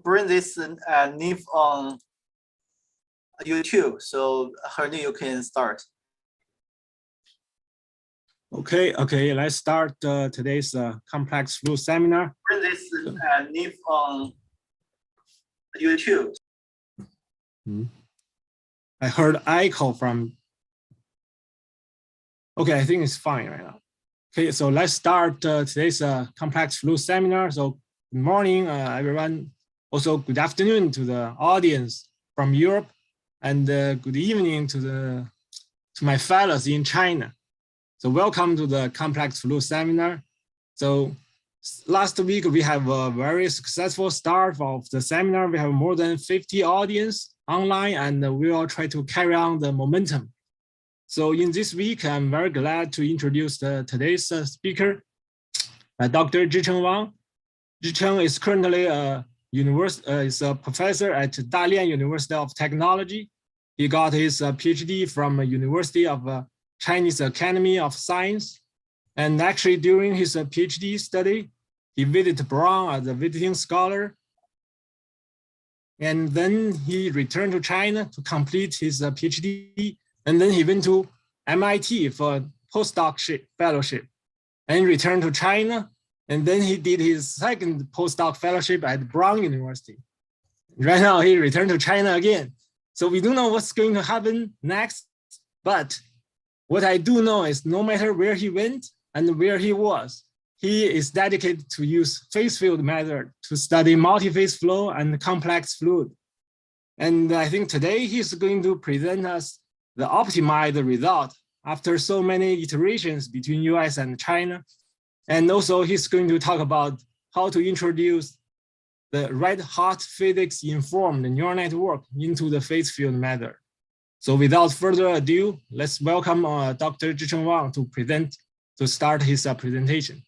bring this Neve on YouTube. So Hernie, you can start. Okay, let's start today's complex fluid seminar. Bring this Neve on YouTube. I heard echo from. Okay, I think it's fine right now. Okay, so let's start today's complex fluid seminar. So good morning, everyone. Also, good afternoon to the audience from Europe, and good evening to my fellows in China. So welcome to the complex fluid seminar. So last week we have a very successful start of the seminar. We have more than 50 audience online, and we will try to carry on the momentum. So in this week, I'm very glad to introduce today's speaker, Dr. Zhicheng Wang. Zhicheng is currently is a professor at Dalian University of Technology. He got his PhD from University of Chinese Academy of Science. And actually during his PhD study, he visited Brown as a visiting scholar. And then he returned to China to complete his PhD. And then he went to MIT for postdoc fellowship and returned to China. And then he did his second postdoc fellowship at Brown University. Right now he returned to China again. So we don't know what's going to happen next, but what I do know is no matter where he went and where he was, he is dedicated to use phase field method to study multi-phase flow and complex fluid. And I think today he's going to present us the optimized result after so many iterations between US and China. And also he's going to talk about how to introduce the red hot physics informed neural network into the phase field method. So without further ado, let's welcome Dr. Zhicheng Wang to start his presentation.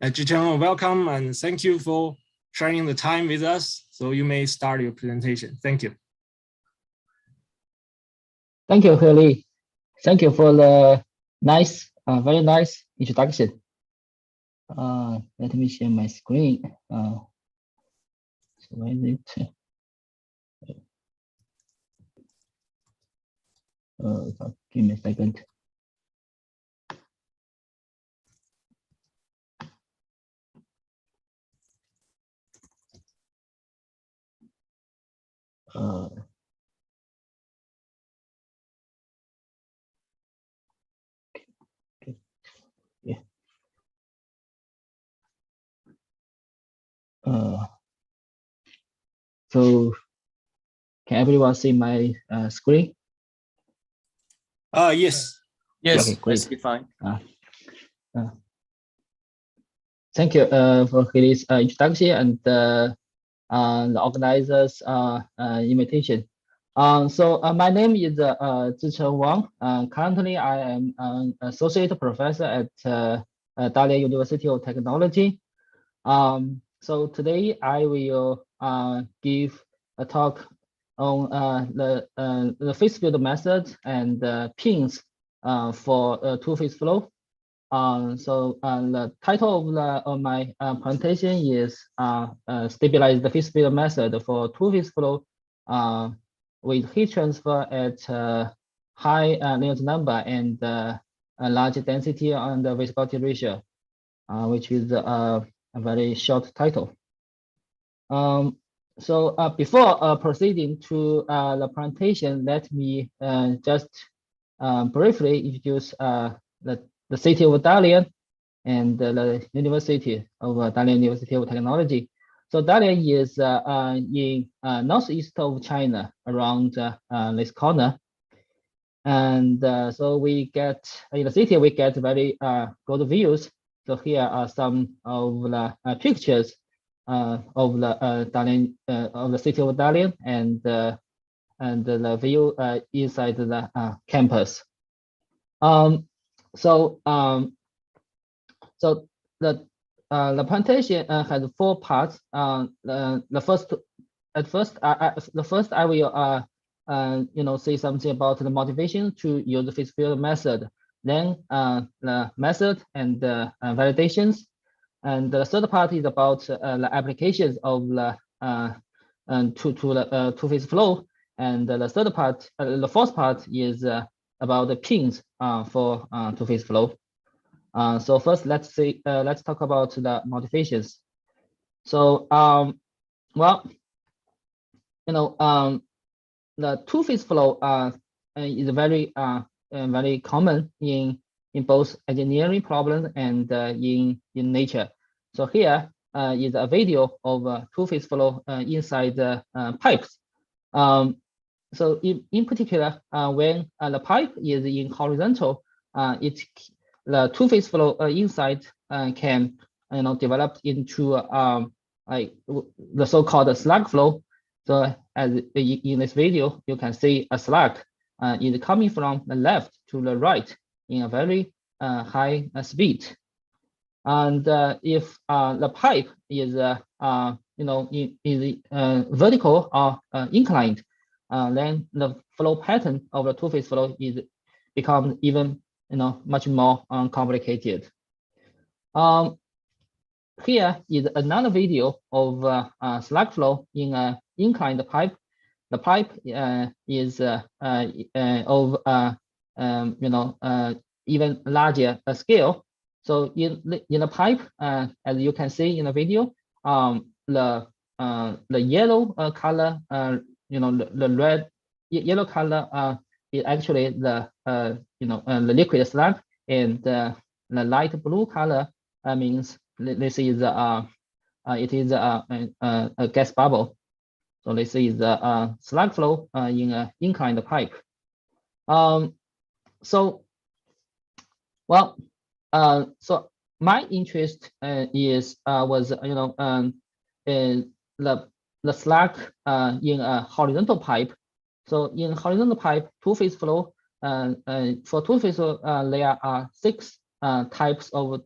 Zhicheng, welcome and thank you for sharing the time with us. So you may start your presentation. Thank you. Thank you, Heli. Thank you for the nice, very nice introduction. Let me share my screen. So where is it? Give me a second. Yeah. So can everyone see my screen? Yes. Yes, okay, great. That's be fine. Thank you for his introduction and the organizers' invitation. So my name is Zhicheng Wang. Currently, I am an associate professor at Dalian University of Technology. So today I will give a talk on the phase field method and pins for two-phase flow. So the title of my presentation is Stabilize the phase field method for two-phase flow with heat transfer at high Reynolds number and a large density and the viscosity ratio, which is a very short title. So before proceeding to the presentation, let me just briefly introduce the city of Dalian and the University of Dalian University of Technology. So Dalian is in northeast of China, around this corner. And so we get, in the city, we get very good views. So here are some of the pictures of the Dalian, of the city of Dalian and the view inside the campus. So the plantation has 4 parts. The first I will say something about the motivation to use the phase field method. Then the method and the validations. And the third part is about the applications of the to the two-phase flow, and the third part, the fourth part is about the pins for two-phase flow. So first, let's talk about the motivations. So well, the two-phase flow is very very common in both engineering problems and in nature. So here is a video of two-phase flow inside the pipes. So in particular, when the pipe is in horizontal, the two-phase flow inside can develop into like the so-called slug flow. So as in this video, you can see a slug is coming from the left to the right in a very high speed. And if the pipe is vertical or inclined, then the flow pattern of the two-phase flow becomes even much more complicated. Here is another video of slug flow in an inclined pipe. The pipe is of even larger scale. So in the pipe, as you can see in the video, the yellow color, the red yellow color is actually the the liquid slug, and the light blue color means this is it is a gas bubble. So this is the slug flow in an inclined pipe. So well, so my interest was the slug in a horizontal pipe. So in horizontal pipe, two-phase flow, for two-phase flow, there are six types of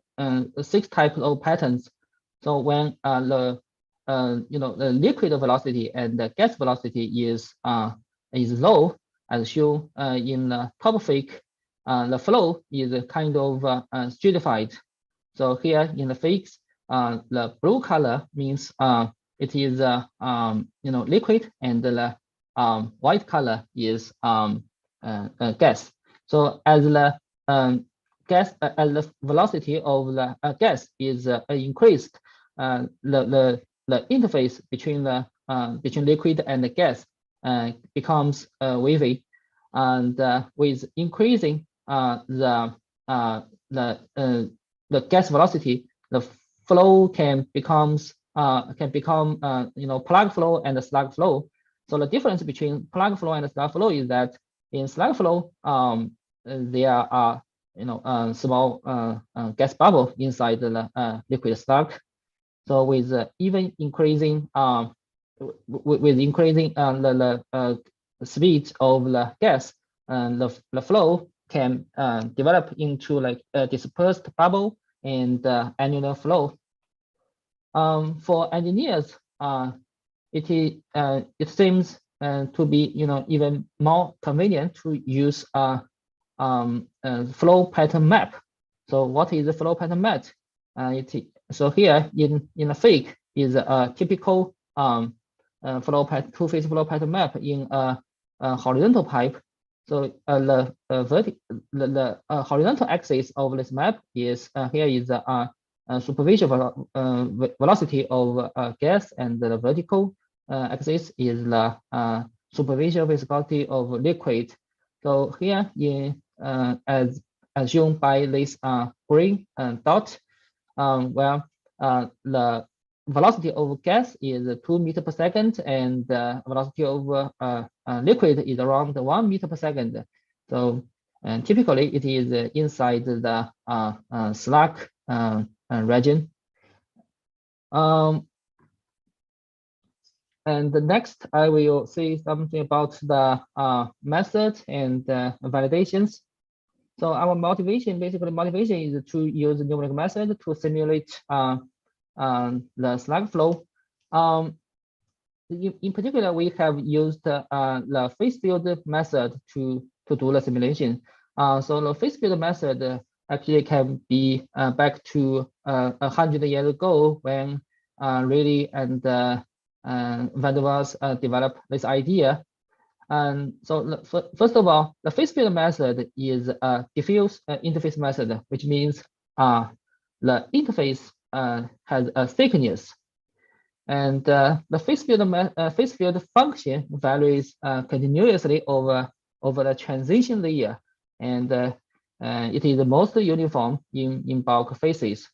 patterns. So when the liquid velocity and the gas velocity is low, as shown in the top fake, the flow is kind of stratified. So here in the fakes, the blue color means it is liquid, and the white color is gas. So as the as the velocity of the gas is increased, the interface between the liquid and the gas becomes wavy, and with increasing the gas velocity, the flow can become plug flow and slug flow. So the difference between plug flow and slug flow is that in slug flow, there are small gas bubble inside the liquid slug. So with even increasing the speed of the gas, the flow can develop into like a dispersed bubble and annular flow. For engineers, it seems to be even more convenient to use flow pattern map. So what is the flow pattern map? So here in the fake is a typical two-phase flow pattern map in a horizontal pipe. So the horizontal axis of this map is here is superficial velocity of gas, and the vertical axis is the superficial viscosity of liquid. So here as shown by this green dot, where the velocity of gas is 2 meters per second, and the velocity of liquid is around 1 meter per second. So typically it is inside the slug region. And the next, I will say something about the method and validations. So our motivation is to use the numeric method to simulate the slug flow. In particular, we have used the phase field method to do the simulation. So the phase field method actually can be back to 100 years ago, when Rayleigh and Van der Waals developed this idea. And so first of all, the phase field method is a diffuse interface method, which means the interface has a thickness. And the phase field function varies continuously over the transition layer, and it is most uniform in bulk phases.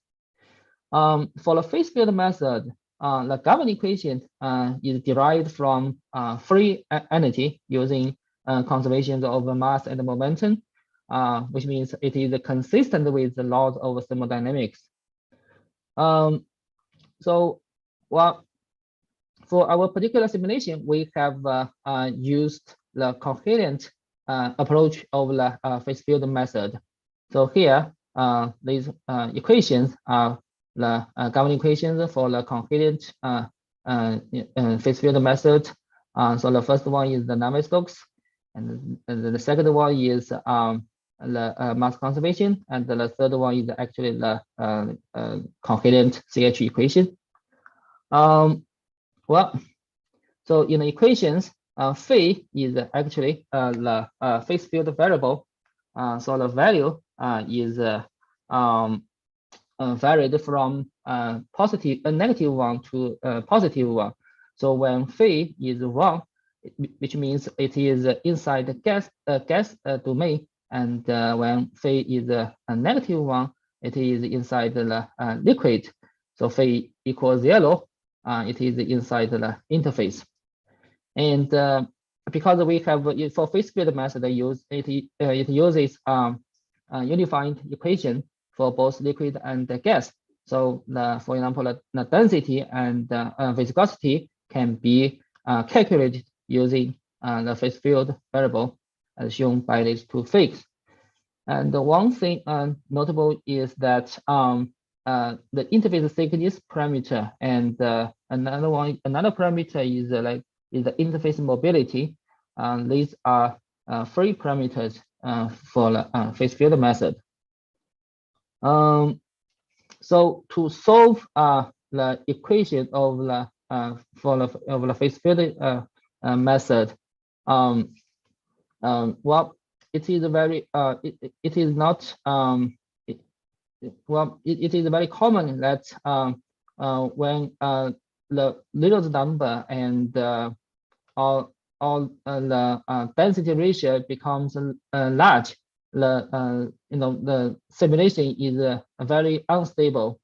For the phase field method, the governing equation is derived from free energy using conservation of mass and momentum, which means it is consistent with the laws of thermodynamics. So, well, for our particular simulation, we have used the coherent approach of the phase field method. So here, these equations are the governing equations for the coherent phase field method. So the first one is the Navier-Stokes, and the second one is the mass conservation, and the third one is actually the coherent CH equation. Well, so in the equations, phi is actually the phase field variable. So the value is varied from negative 1 to positive 1. So when phi is 1, which means it is inside the gas domain, and when phi is a negative 1, it is inside the liquid. So phi equals 0, it is inside the interface. And because we have for phase field method, it uses unified equation for both liquid and gas. So for example, the density and viscosity can be calculated using the phase field variable as shown by these two figs. And the one thing notable is that the interface thickness parameter, and another parameter is the interface mobility. These are free parameters for the phase field method. So to solve the equation of the of the phase field method, well, it is very it is not well, it is very common that when the little number and all the density ratio becomes large, the simulation is very unstable.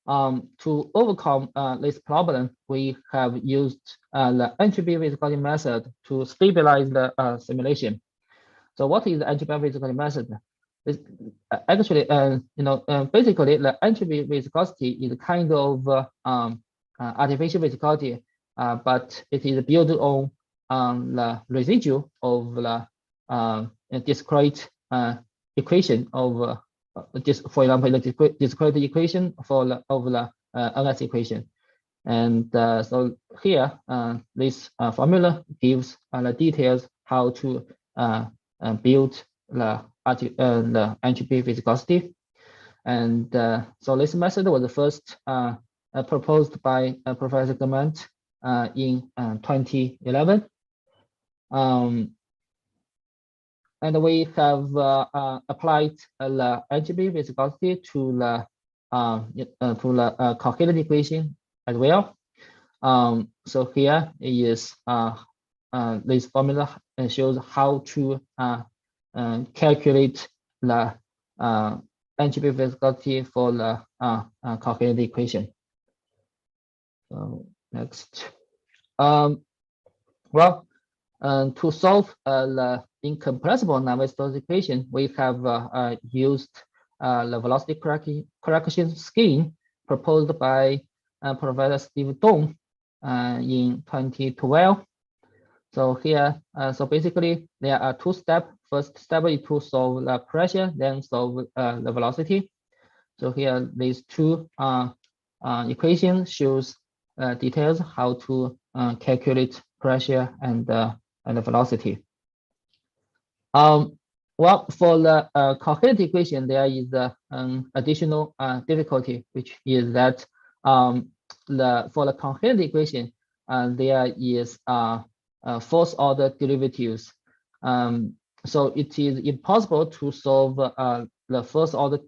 To overcome this problem, we have used the entropy viscosity method to stabilize the simulation. So what is the entropy viscosity method? It's actually, basically the entropy viscosity is kind of artificial viscosity, but it is built on the residue of the discrete equation of for example, the discrete equation of the NS equation. And so here, this formula gives the details how to build the entropy viscosity. And so this method was first proposed by Professor Clement in 2011. And we have applied the entropy viscosity to the coherent equation as well. So here is this formula shows how to calculate the entropy viscosity for the coherent equation. So next, well, to solve the incompressible Navier-Stokes equation, we have used the velocity correction scheme proposed by Professor Steve Dong in 2012. So here, so basically there are two steps. First step is to solve the pressure, then solve the velocity. So here, these two equations shows details how to calculate pressure and the velocity. Well, for the coherent equation, there is an additional difficulty, which is that for the coherent equation, there is first order derivatives. So it is impossible to solve the first order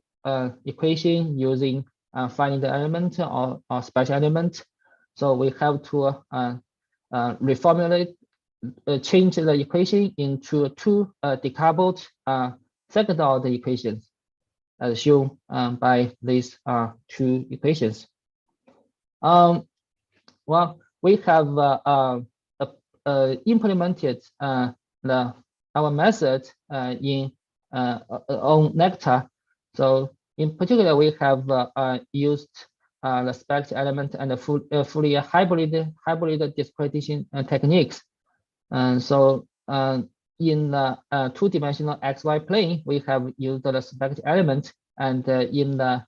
equation using finite element or special element. So we have to reformulate, change the equation into two decoupled second order equations, as shown by these two equations. Well, we have implemented our method in on Nectar. So in particular, we have used the spectral element and the fully hybrid discretization techniques. And so in the two-dimensional XY plane, we have used the spectral element, and in the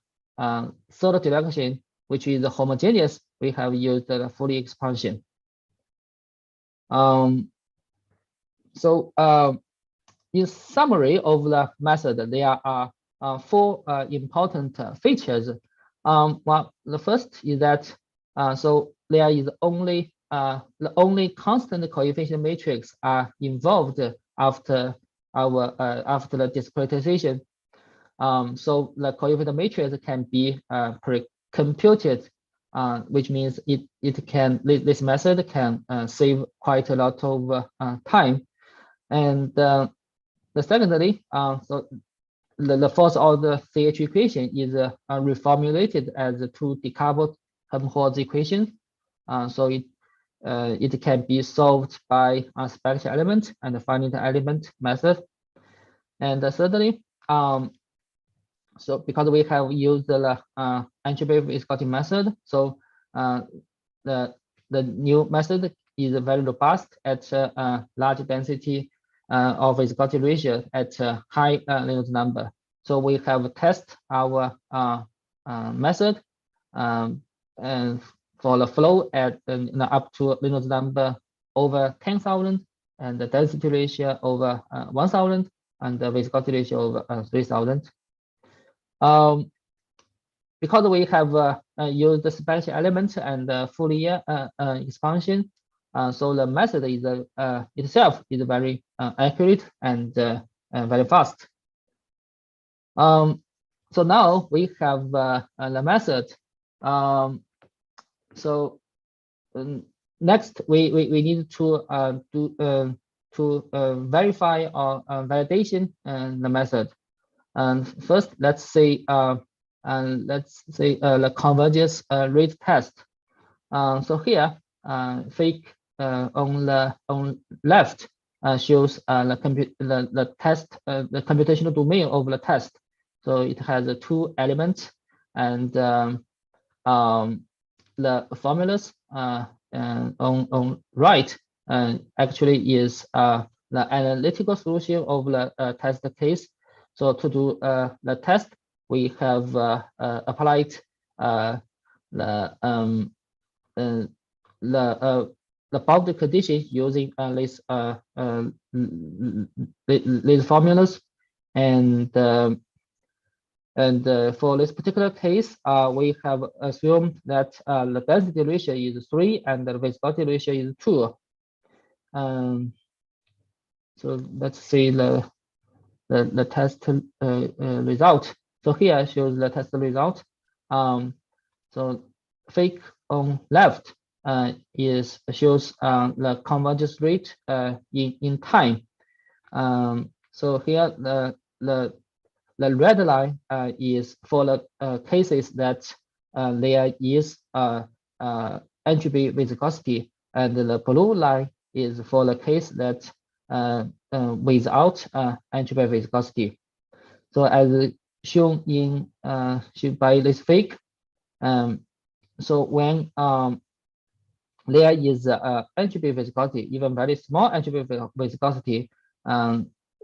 third direction, which is homogeneous, we have used the Fourier expansion. So in summary of the method, there are four important features. Well, the first is that so there is only the only constant coefficient matrix are involved after after the discretization. So the coefficient matrix can be pre-computed, which means this method can save quite a lot of time. And the secondly, so the first order CH equation is reformulated as a two decoupled Helmholtz equation. So it can be solved by a spectral element and a finite element method. And thirdly, so because we have used the entropy viscosity method, so the new method is very robust at large density of viscosity ratio at high Reynolds number. So we have tested our method and for the flow at up to Reynolds number over 10,000 and the density ratio over 1,000 and the viscosity ratio over 3,000. Because we have used the spectral element and Fourier expansion, so the method is itself is very accurate and very fast. So now we have the method. So next we need to verify or validation the method. And first, let's say the convergence rate test. So here, fake on the left shows the test, the computational domain of the test. So it has two elements, and the formulas on right actually is the analytical solution of the test case. So to do the test, we have applied the boundary condition using these formulas, and for this particular case, we have assumed that the density ratio is 3 and the viscosity ratio is 2. So let's see the test result. So here shows the test result. So fake on left shows the convergence rate in time. So here the red line is for the cases that there is entropy viscosity, and the blue line is for the case that without entropy viscosity. So as shown in by this fake, so when there is entropy viscosity, even very small entropy viscosity,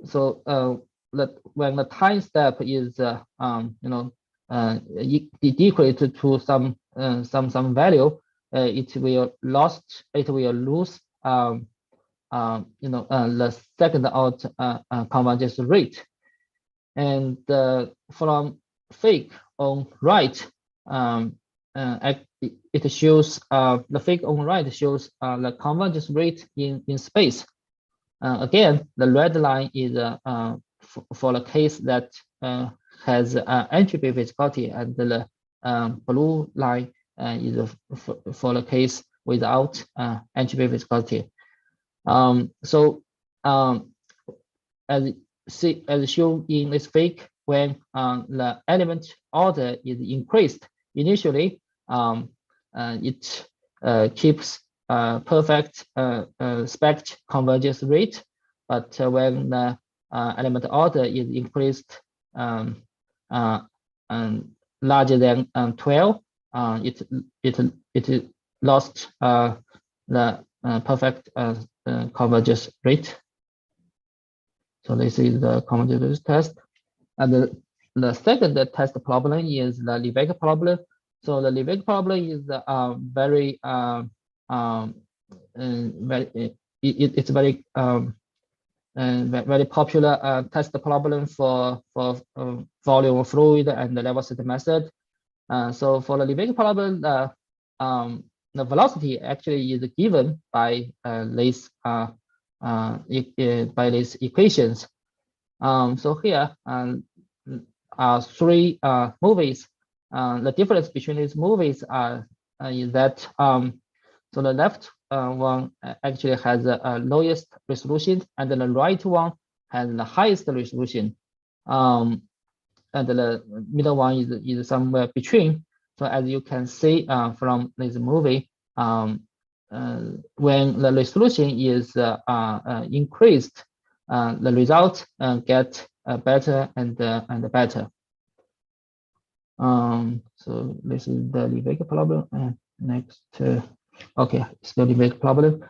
so when the time step is decreased to some value, it will lose the second order convergence rate. And from fake on right, it shows the figure on the right shows the convergence rate in space. Again, the red line is for the case that has entropy viscosity, and the blue line is for the case without entropy viscosity. As shown in this figure, when the element order is increased, initially it keeps perfect spect convergence rate, but when the element order is increased larger than 12, it lost the perfect convergence rate. So this is the convergence test. And the second test problem is the Lebesgue problem. So the Lebesgue problem is very it's very very popular test problem for volume of fluid and the level set method. So for the Lebesgue problem, the velocity actually is given by these equations. So here are three movies. The difference between these movies is that so the left one actually has the lowest resolution, and the right one has the highest resolution. And the middle one is somewhere between. So as you can see from this movie, when the resolution is increased, the results get better and better. So this is the Lebesgue problem. Next, okay, it's the Lebesgue problem.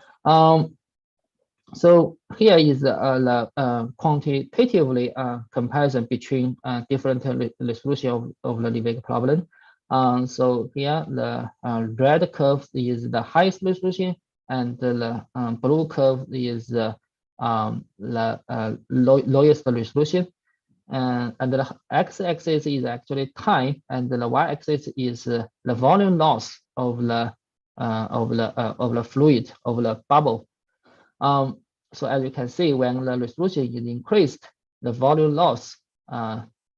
So here is the quantitatively comparison between different resolution of the Lebesgue problem. So here the red curve is the highest resolution, and the blue curve is the lowest resolution. And the x-axis is actually time, and the y-axis is the volume loss of the fluid, of the bubble. So as you can see, when the resolution is increased, the volume loss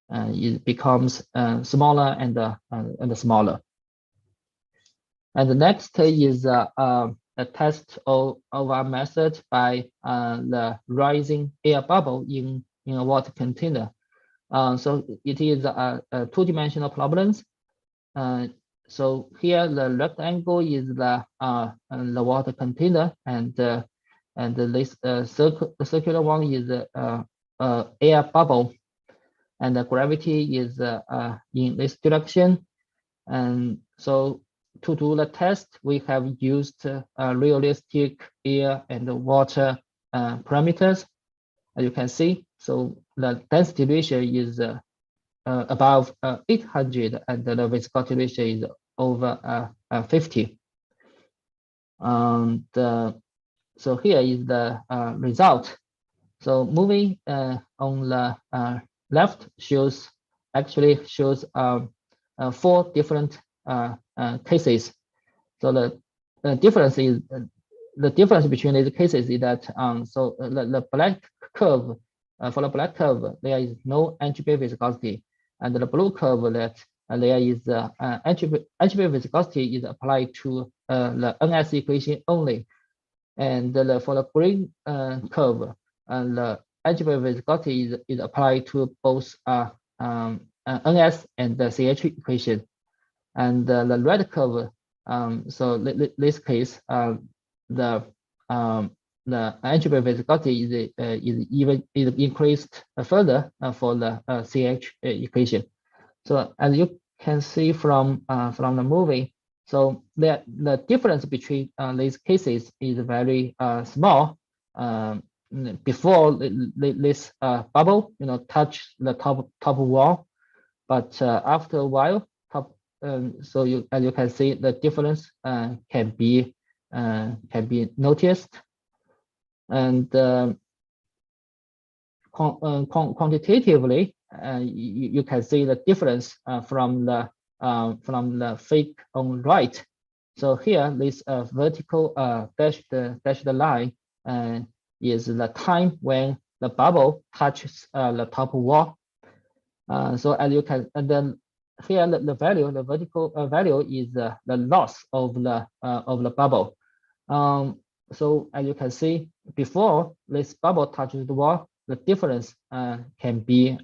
it becomes smaller and smaller. And the next is a test of our method by the rising air bubble in a water container. So it is a two-dimensional problems. So here the rectangle is the water container, and this circular one is air bubble, and the gravity is in this direction. And so to do the test, we have used realistic air and water parameters, as you can see. So the density ratio is above 800, and the viscosity ratio is over 50. And so here is the result. So moving on the left actually shows 4 different cases. So the difference is between these cases is that so the black curve, for the black curve, there is no entropy viscosity, and the blue curve, that there is entropy viscosity is applied to the NS equation only, and for the green curve, the entropy viscosity is applied to both NS and the CH equation, and the red curve. So this case, the entropy viscosity is increased further for the CH equation. So as you can see from the movie, so the difference between these cases is very small. Before this bubble, touch the top wall, but after a while, so as you can see, the difference can be noticed, and quantitatively, you can see the difference from the from the fake on right. So here, this vertical dashed line is the time when the bubble touches the top wall. So as you can, and then here the value, the vertical value is the loss of the bubble. So as you can see, before this bubble touches the wall, the difference can be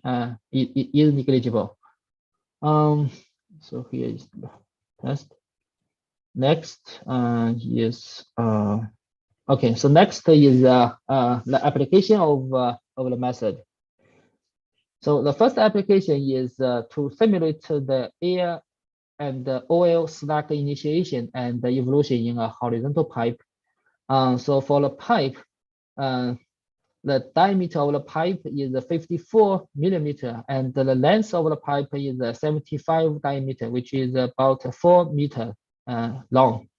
is negligible. So here is the test. Next is okay. So next is the application of the method. So the first application is to simulate the air and the oil slug initiation and the evolution in a horizontal pipe. So for the pipe, the diameter of the pipe is 54 millimeter, and the length of the pipe is 75 diameter, which is about 4 meter long.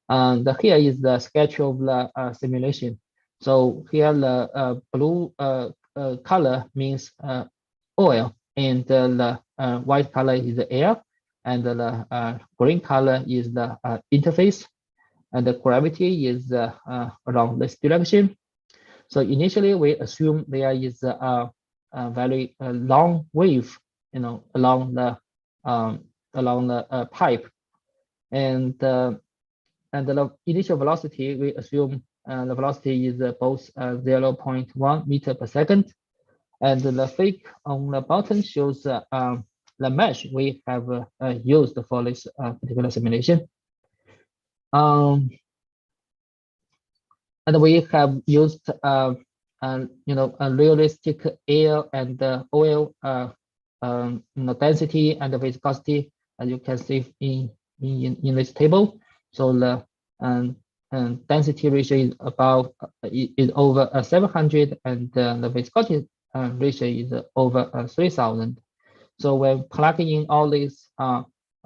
And here is the sketch of the simulation. So here the blue color means oil, and the white color is the air, and the green color is the interface, and the gravity is around this direction. So initially we assume there is a very long wave, along the pipe, and the initial velocity we assume the velocity is both 0.1 meter per second, and the fake on the bottom shows the mesh we have used for this particular simulation. And we have used a realistic air and oil density and viscosity, as you can see in this table. So the density ratio is about is over 700, and the viscosity ratio is over 3000. So when plugging in all these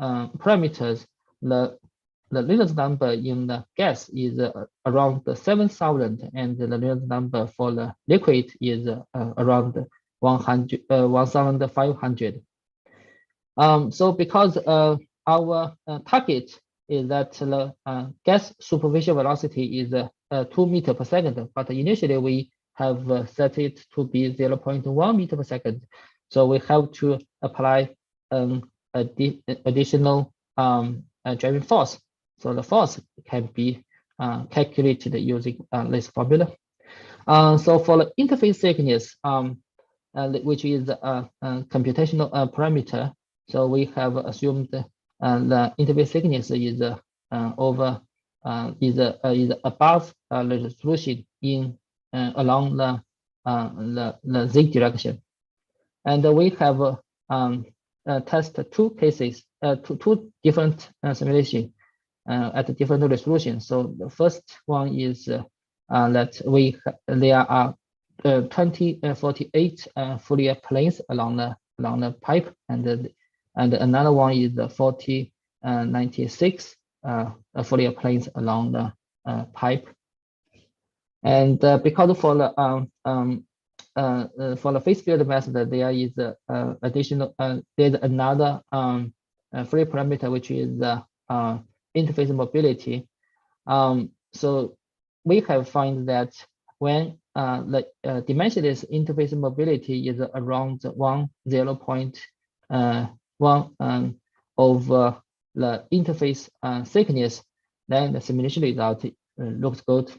parameters, the Reynolds number in the gas is around 7,000, and the Reynolds number for the liquid is around 1,500. So because our target is that the gas superficial velocity is 2 meters per second, but initially we have set it to be 0.1 meter per second. So we have to apply additional driving force. So the force can be calculated using this formula. So for the interface thickness, which is a computational parameter, so we have assumed the interface thickness is above the resolution in along the z direction, and we have tested two cases, two different simulations at a different resolution. So the first one is that there are 48 Fourier planes along the pipe, and another one is the 96 Fourier planes along the pipe. And because for the phase field method, there is additional there's another Fourier parameter, which is interface mobility. So we have found that when the dimensionless interface mobility is around 0.1 over the interface thickness, then the simulation result looks good.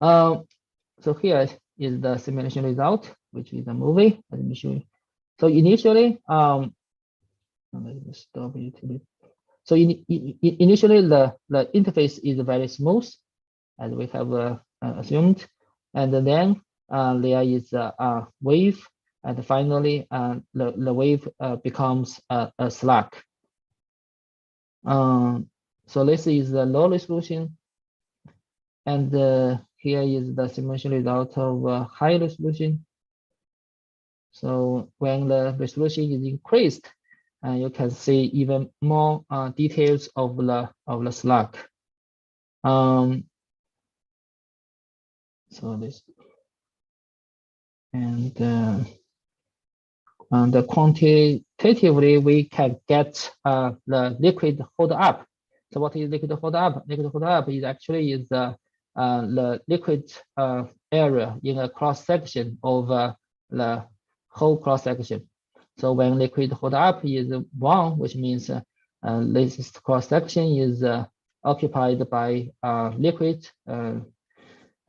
So here is the simulation result, which is a movie. Let me show you. So initially, let me stop it. So initially, the interface is very smooth, as we have assumed, and then there is a wave, and finally the wave becomes a slug. So this is the low resolution, and here is the simulation result of high resolution. So when the resolution is increased, you can see even more details of the slug. So this, and And quantitatively, we can get the liquid hold up. So what is liquid hold up? Liquid hold up is actually the liquid area in a cross section of the whole cross section. So when liquid hold up is 1, which means this cross section is occupied by liquid,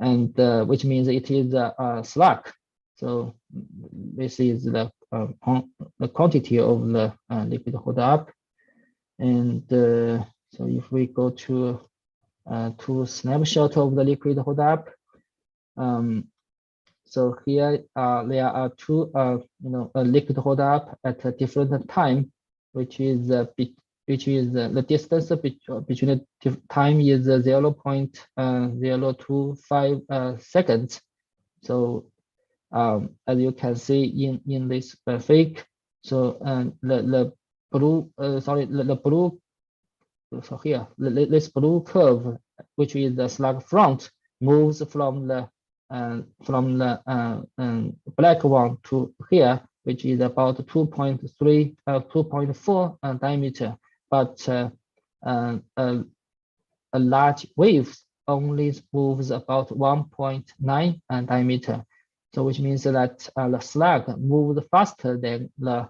and which means it is a slug. So this is the quantity of the liquid hold up. And so if we go to snapshot of the liquid hold up, so here there are two liquid hold up at a different time, which is the distance between the time is 0.025 seconds. So as you can see in this graphic, so the blue so here this blue curve, which is the slug front, moves from the black one to here, which is about 2.4 diameter, but a large wave only moves about 1.9 diameter. So which means that the slug moves faster than the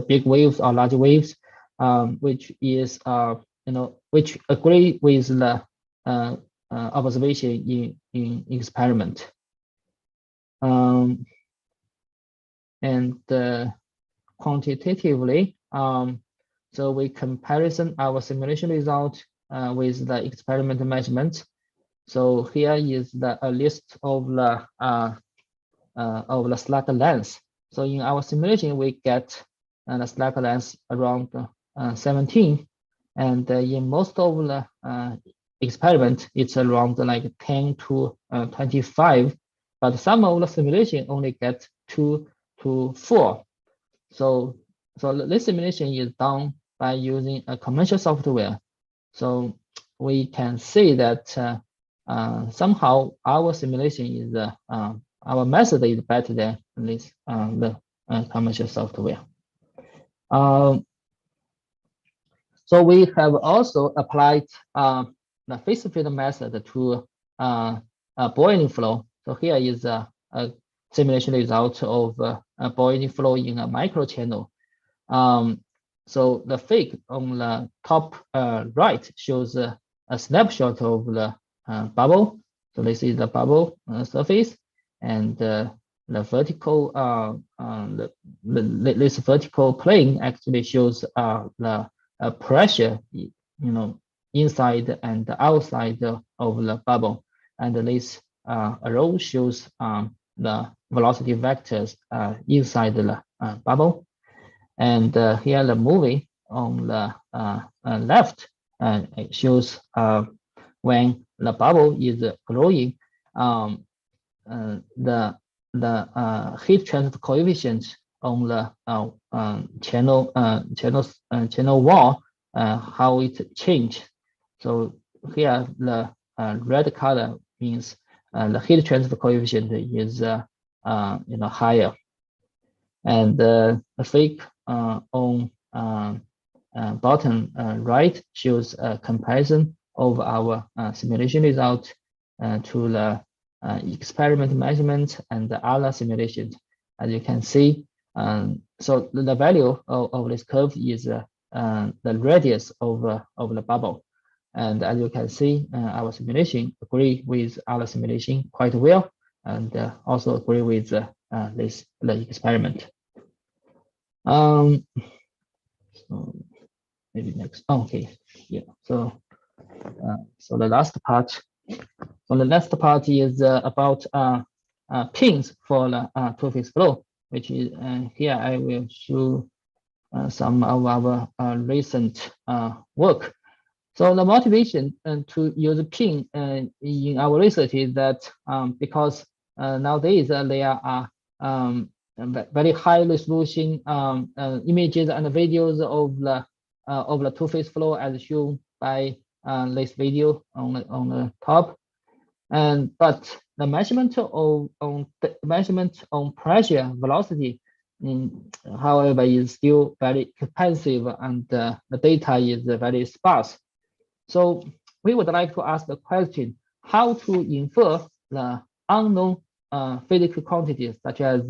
big waves or large waves, which is which agree with the observation in experiment. And quantitatively, so we comparison our simulation result with the experimental measurement. So here is a list of the slug length. So in our simulation, we get the slug length around 17, and in most of the experiment, it's around like 10 to 25, but some of the simulation only get 2 to 4. So this simulation is done by using a commercial software. So we can say that somehow our simulation is our method is better than this the commercial software. So we have also applied the phase field method to boiling flow. So here is a simulation result of boiling flow in a micro channel. So the fig on the top right shows a snapshot of the bubble. So this is the bubble surface, and the vertical this vertical plane actually shows the pressure, inside and outside of the bubble, and this row shows the velocity vectors inside the bubble. And here the movie on the left it shows when the bubble is growing, the heat transfer coefficient on the channel wall, how it changed. So here the red color means the heat transfer coefficient is higher, and the fake on bottom right shows a comparison of our simulation result to the experiment measurement and the other simulations. As you can see, so the value of this curve is the radius of the bubble. And as you can see, our simulation agree with our simulation quite well, and also agree with the experiment. So maybe next. Okay, yeah. So the last part. So the next part is about pins for the Twophase flow, which is here I will show some of our recent work. So the motivation to use pin in our research is that because nowadays there are very high resolution images and videos of the Twophase flow as shown by this video on the top, but the measurement on pressure velocity, however, is still very expensive, and the data is very sparse. So we would like to ask the question: how to infer the unknown physical quantities such as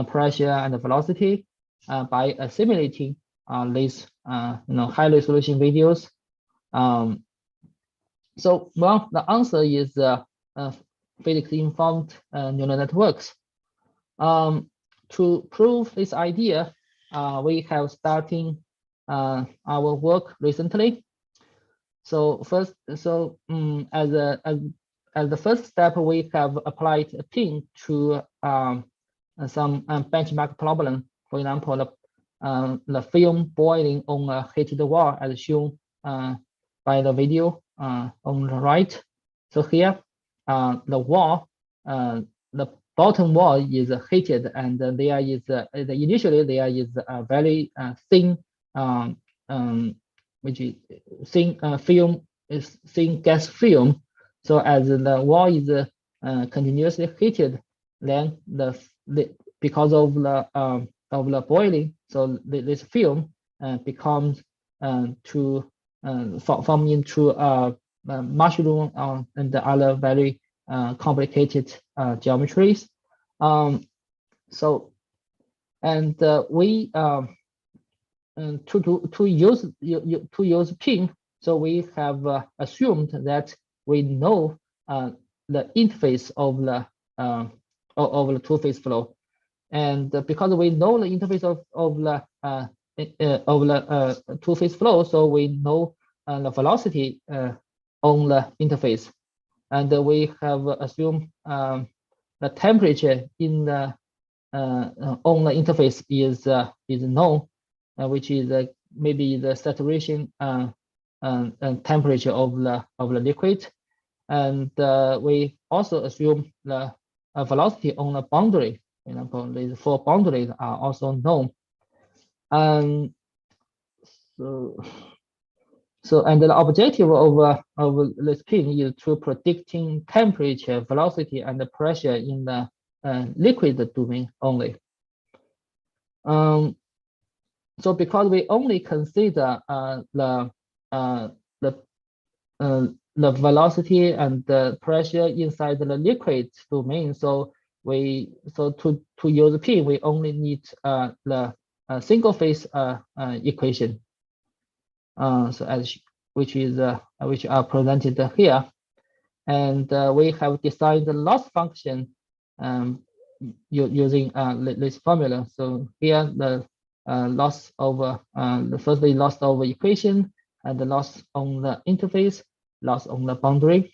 pressure and velocity by assimilating these high resolution videos. So well, the answer is physics informed neural networks. To prove this idea, we have starting our work recently. So first, as the first step, we have applied a pin to some benchmark problem. For example, the film boiling on a heated wall, as shown by the video on the right. So here, the wall, the bottom wall is heated, and there is initially there is a very thin, which is thin film, is thin gas film. So as the wall is continuously heated, then because of the boiling, so this film becomes to form into mushroom and the other very complicated geometries. So, and we to use pin, so we have assumed that we know the interface of the two-phase flow, and because we know the interface of the two-phase flow, so we know the velocity on the interface, and we have assumed the temperature in the on the interface is known, which is maybe the saturation temperature of the liquid, and we also assume the velocity on the boundary. For example, these four boundaries are also known. So and the objective of this pin is to predicting temperature, velocity, and the pressure in the liquid domain only. So because we only consider the velocity and the pressure inside the liquid domain, so to use pin, we only need the single phase equation. So which are presented here, and we have designed the loss function using this formula. So here the loss over firstly loss over equation, and the loss on the interface, loss on the boundary,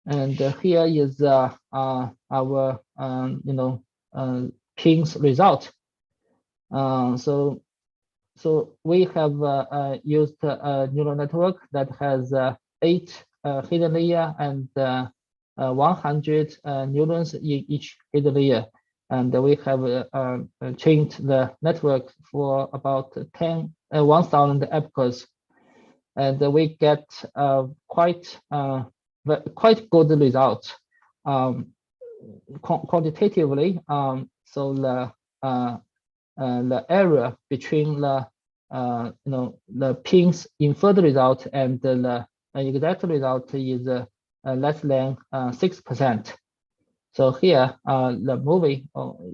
and here is our pin's result. So we have used a neural network that has 8 hidden layer and 100 neurons in each hidden layer, and we have trained the network for about 1,000 epochs, and we get quite good results quantitatively. So the error between the the pin's inferred result and the exact result is less than 6%. So here the movie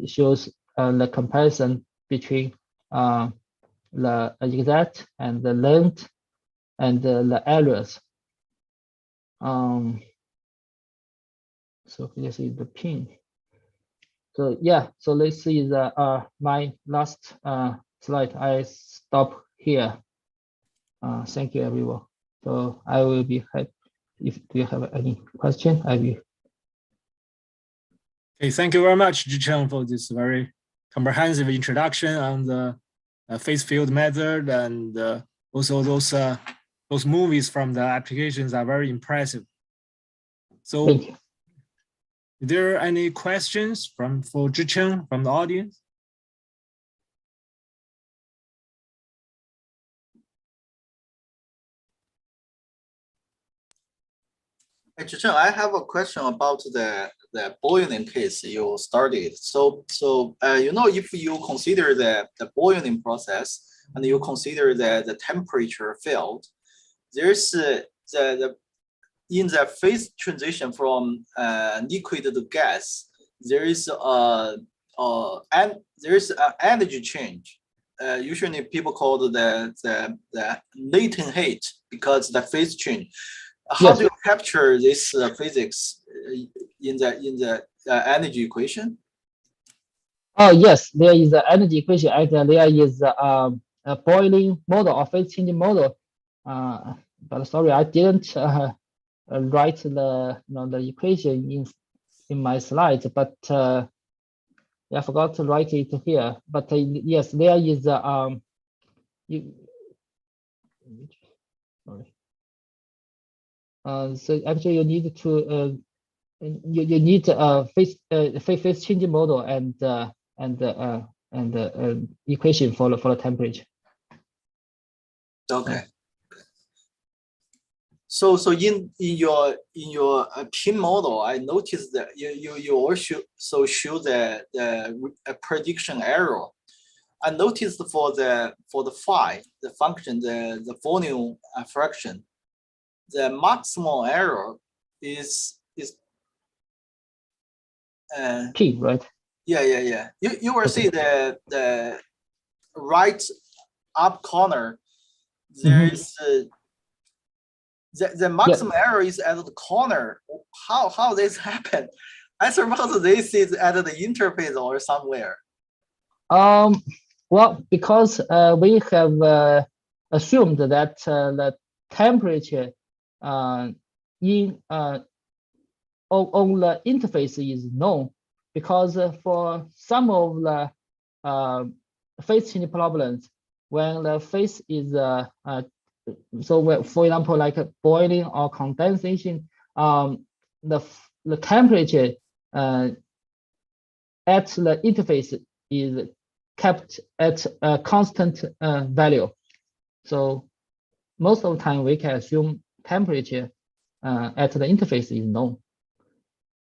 shows the comparison between the exact and the length and the errors. So this is the pin. So yeah, so this is my last slide. I stop here. Thank you, everyone. So I will be happy if you have any question. I will. Okay, thank you very much, Zhicheng, for this very comprehensive introduction on the phase field method, and also those movies from the applications are very impressive. So, thank you. Is there any questions for Zhicheng from the audience? Hey, Zhicheng, I have a question about the boiling case you started. So you know, if you consider the boiling process and you consider the temperature field, there's the in the phase transition from liquid to gas, there is and there's an energy change. Usually people call the latent heat because the phase change. How Yes. do you capture this physics in the energy equation? Oh, yes, there is an energy equation, and there is a boiling model or phase changing model. But sorry, I didn't write the equation in my slides, but I forgot to write it here. But yes, there is sorry. So actually, you need to you need a phase changing model and equation for the temperature. Okay. So in your PIN model, I noticed that you also show the prediction error. I noticed for the phi, the function, the volume fraction, the maximal error is P, right? yeah. You will see the right up corner. There is the maximum error is at the corner. How this happened? I suppose this is at the interface or somewhere. Well, because we have assumed that the temperature in on the interface is known, because for some of the phase change problems, when the phase is so for example, like boiling or condensation, the temperature at the interface is kept at a constant value. So most of the time we can assume temperature at the interface is known.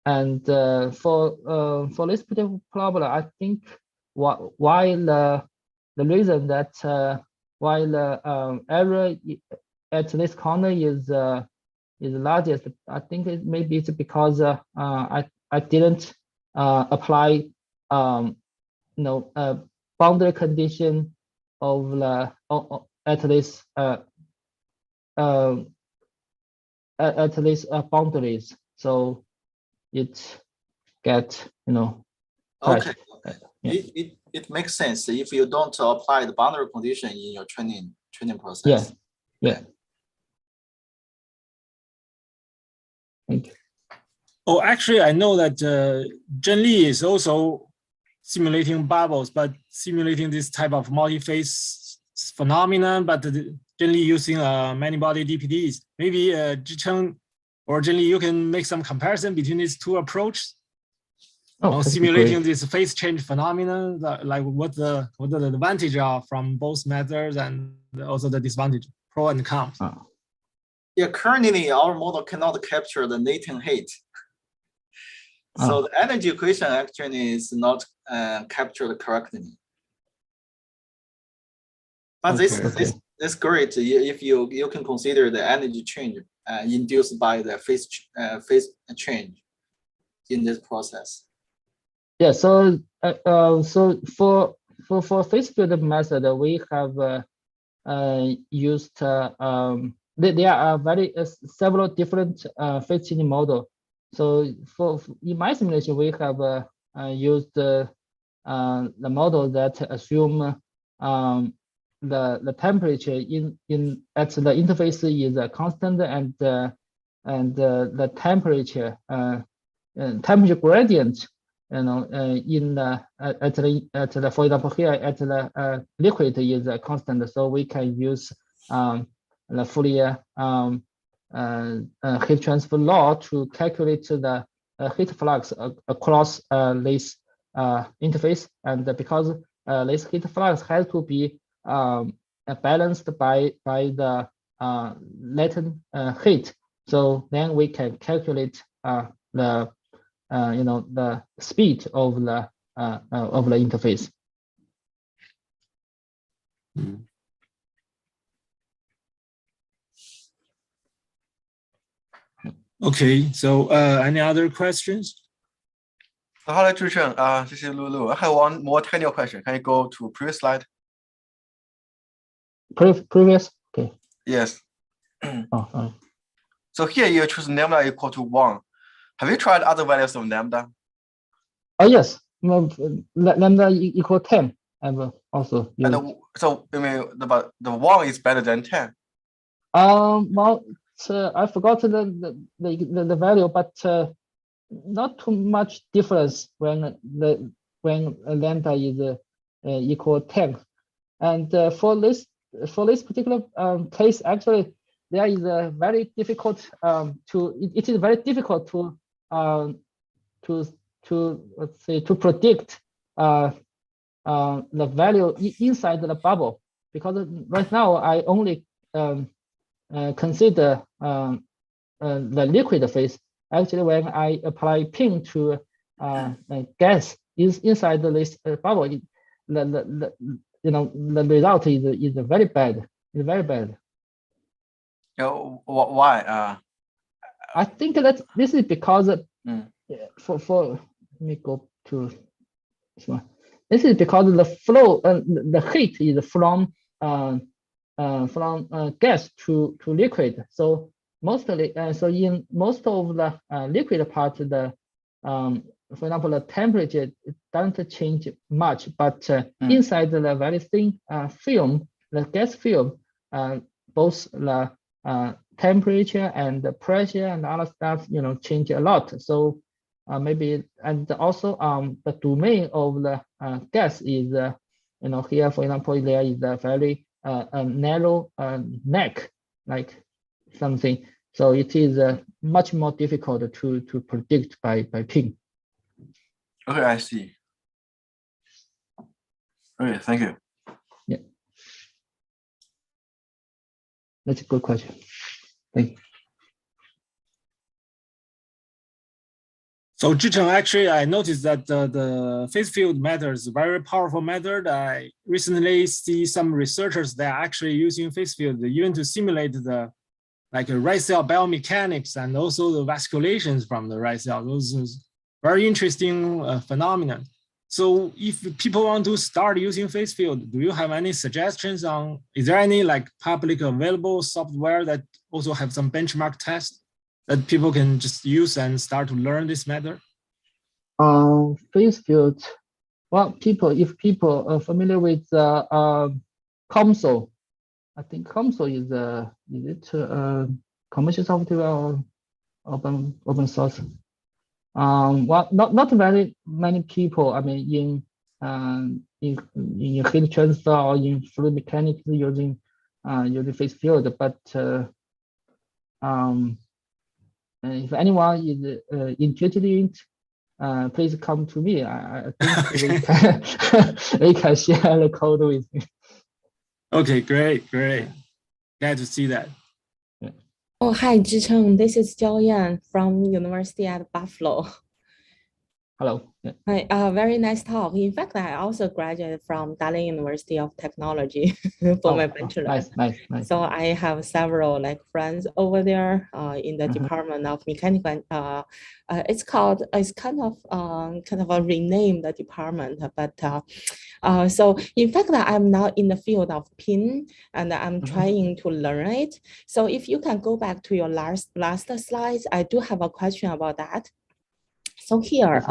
And for this particular problem, I think why the reason that why the error at this corner is largest, I think maybe it's because I didn't apply boundary condition of the at this boundaries, so it get Okay. Yeah. It makes sense if you don't apply the boundary condition in your training process. Yeah. Thank you. Oh, actually, I know that Zhen Li is also simulating bubbles, but simulating this type of multi-phase phenomenon, but Zhen Li using many-body DPDs. Maybe Zhicheng or Zhen Li, you can make some comparison between these two approaches. Simulating this phase change phenomenon, like what the advantage are from both methods and also the disadvantage, pro and con. Yeah, currently our model cannot capture the latent heat. So the energy equation actually is not captured correctly. But this great if you can consider the energy change induced by the phase change in this process. Yeah. So so for phase field method, we have used there are several different phase changing model. So in my simulation, we have used the model that assume the temperature at the interface is constant, and the temperature gradient, in the for example here at the liquid is constant, so we can use the Fourier heat transfer law to calculate the heat flux across this interface, and because this heat flux has to be balanced by the latent heat So then we can calculate the the speed of the interface. Okay, so any other questions? Hello, Zhicheng. This is Lulu. I have one more technical question. Can you go to previous slide? Previous, okay. Yes. Oh, sorry. So here you choose lambda equal to 1. Have you tried other values of lambda? Oh yes, lambda equal 10. I've also used. And so I mean, the 1 is better than 10. Well, I forgot the value, but not too much difference when lambda is equal 10. And for this particular case, actually, there is a very difficult it is very difficult to let's say to predict the value inside the bubble, because right now I only consider the liquid phase. Actually, when I apply pin to gas is inside this bubble, the result is very bad. It's very bad. Why? I think that this is because for let me go to this one. This is because the flow, the heat is from gas to liquid. So mostly, so in most of the liquid part, for example, the temperature doesn't change much, but inside the very thin film, the gas film, both the temperature and the pressure and other stuff, change a lot. So maybe, and also the domain of the gas is, here, for example, there is a very narrow neck, like something. So it is much more difficult to predict by pin. Okay, I see. Okay, thank you. Yeah, that's a good question. Thank you. So Zhicheng, actually, I noticed that the phase field method is a very powerful method. I recently see some researchers that are actually using phase field even to simulate the right cell biomechanics and also the vasculations from the right cell. Those is very interesting phenomenon. So if people want to start using phase field, do you have any suggestions on, is there any public available software that also have some benchmark tests that people can just use and start to learn this method? Phase field, well, if people are familiar with COMSOL, I think COMSOL is it commercial software or open source? Well, not very many people, I mean, in heat transfer or in fluid mechanics using phase field, but if anyone is interested in it, please come to me. I think we can share the code with me. Okay, great. Glad to see that. Oh, hi, Zhicheng. This is Jiao Yan from University at Buffalo. Hello. Yeah. Hi, very nice talk. In fact, I also graduated from Dalian University of Technology for my bachelor. Nice. So I have several friends over there in the Department of Mechanical. It's kind of a renamed department, but so in fact I'm now in the field of PIN and I'm trying to learn it. So if you can go back to your last slides, I do have a question about that. So here,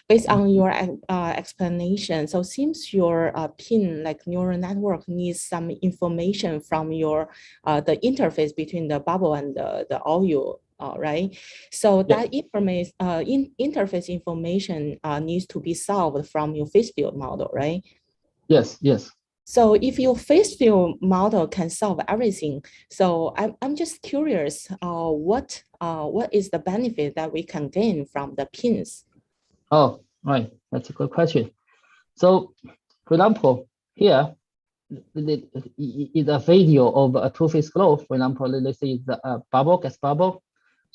based on your explanation, so seems your PIN neural network needs some information from your the interface between the bubble and the oil, right? So that interface information needs to be solved from your phase field model, right? Yes. So if your phase field model can solve everything, so I'm just curious, what is the benefit that we can gain from the pins? Oh, right, that's a good question. So, for example, here is a video of a two-phase flow. For example, let's say it's a gas bubble,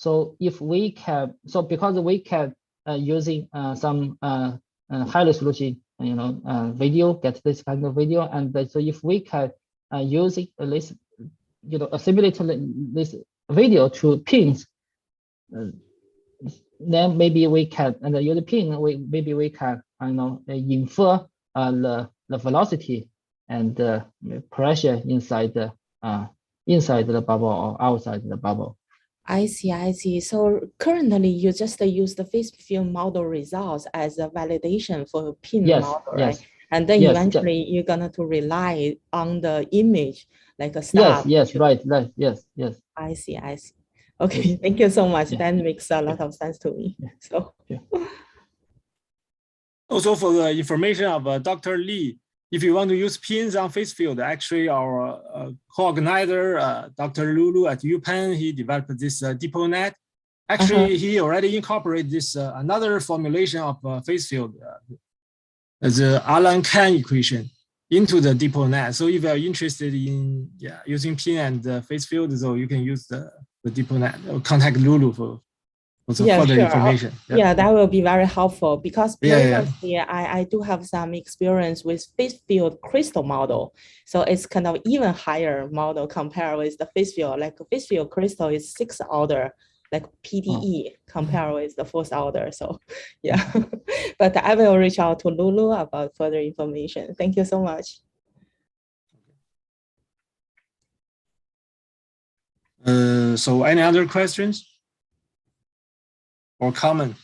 So if we can, so because we can using some high resolution, video, get this kind of video, and so if we can using this, assimilate this video to pins, then maybe we can, and use the pin, maybe we can, infer the velocity and pressure inside the bubble or outside the bubble. I see. So currently you just use the phase field model results as a validation for pin model, right? And then eventually you're gonna to rely on the image like a star. Yes, right, yes. I see. Okay, thank you so much. That makes a lot of sense to me. So. Also for the information of Dr. Lee, if you want to use pins on phase field, actually our co-organizer, Dr. Lulu at UPenn, he developed this dipole net. Actually, he already incorporated this another formulation of phase field, the Allan-Kahn equation into the dipole net. So if you are interested in using pin and phase field, so you can use the dipole net or contact Lulu for further information. Yeah, that will be very helpful because previously I do have some experience with phase field crystal model. So it's kind of even higher model compared with the phase field. Like phase field crystal is 6th order, like PDE compared with the 4th order. So yeah, but I will reach out to Lulu about further information. Thank you so much. So any other questions or comment?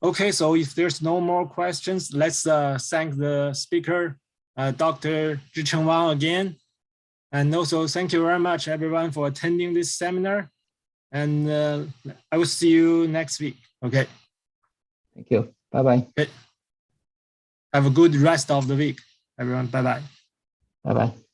Okay, so if there's no more questions, let's thank the speaker, Dr. Zhicheng Wang again. And also thank you very much everyone for attending this seminar. And I will see you next week, okay? Thank you, bye-bye. Okay. Have a good rest of the week, everyone, bye-bye. Bye-bye.